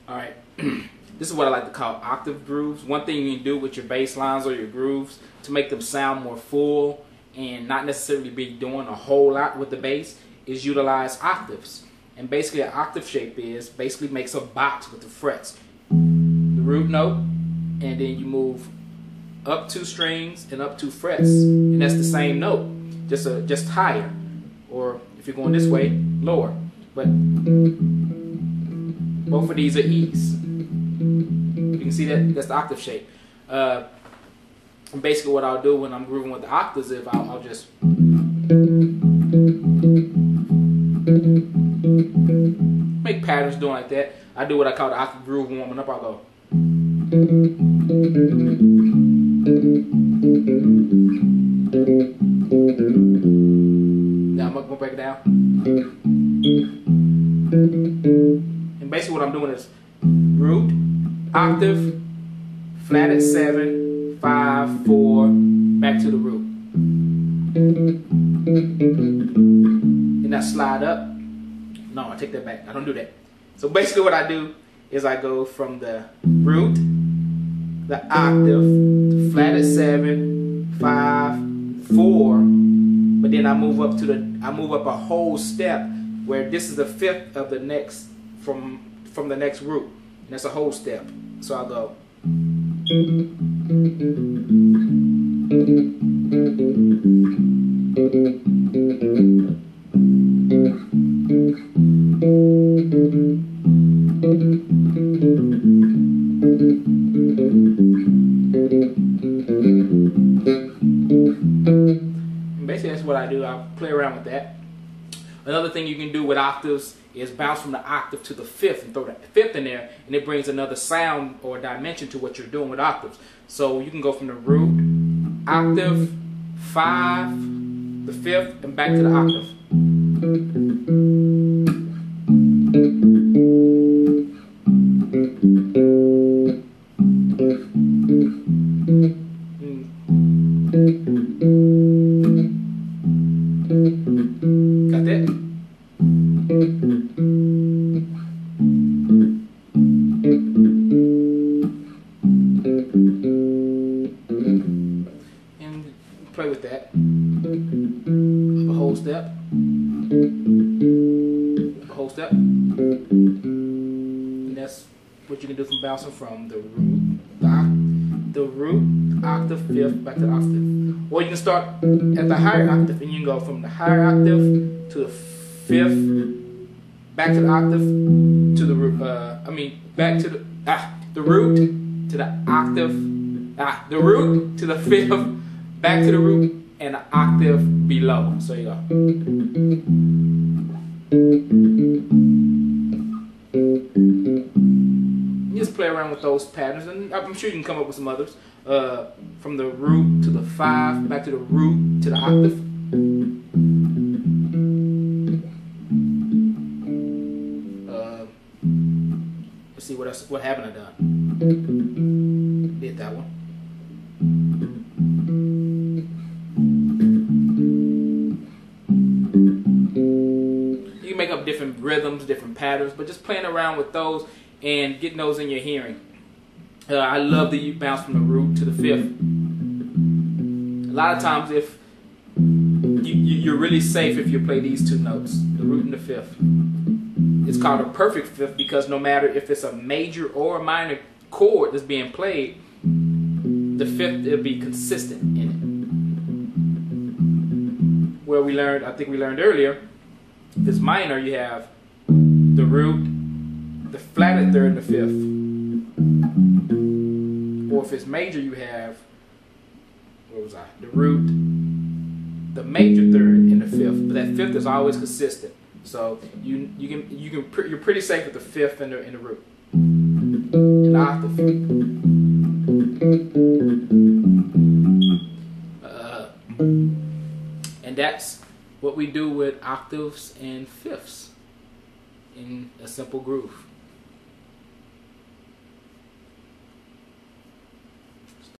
All right, this is what I like to call octave grooves. One thing you can do with your bass lines or your grooves to make them sound more full and not necessarily be doing a whole lot with the bass is utilize octaves. And basically an octave shape is basically makes a box with the frets. The root note, and then you move up 2 strings and up 2 frets, and that's the same note, just higher. Or if you're going this way, lower. But both of these are E's. You can see that's the octave shape. And basically what I'll do when I'm grooving with the octaves is I'll just make patterns doing like that. I do what I call the octave groove warming up. I'll go. Now I'm gonna break it down. And basically what I'm doing is root, octave, flat at 7, 5, 4, back to the root. And I slide up. No, I take that back. I don't do that. So basically what I do is I go from the root, the octave, to flat at 7, 5, 4, but then I move up a whole step where this is the 5th of the next from the next root. And that's a whole step. So I'll go. And basically that's what I do. I play around with that. Another thing you can do with octaves is bounce from the octave to the 5th and throw the 5th in there, and it brings another sound or dimension to what you're doing with octaves. So you can go from the root, octave, 5, the 5th, and back to the octave. Got that? And play with that. Up a whole step. Up a whole step. And that's what you can do from bouncing from the root, octave, 5th, back to the octave. Or you can start at the higher octave and you can go from the higher octave to the 5th, back to the octave, to the root, back to the root to the octave, the root to the 5th, back to the root, and the octave below. So you go. You just play around with those patterns, and I'm sure you can come up with some others. From the root to the 5, back to the root to the octave. Let's see what else. What haven't I done? Did that one. You can make up different rhythms, different patterns, but just playing around with those and getting those in your hearing. I love that you bounce from the root to the 5th. A lot of times, if you're really safe if you play these 2 notes, the root and the 5th. It's called a perfect 5th because no matter if it's a major or a minor chord that's being played, the 5th will be consistent in it. Where I think we learned earlier, if it's minor, you have the root, the flatted 3rd, and the 5th. Or if it's major, you have, the root, the major 3rd, and the 5th. But that 5th is always consistent. So you're pretty safe with the 5th and the root. And the octave. And that's what we do with octaves and 5ths in a simple groove.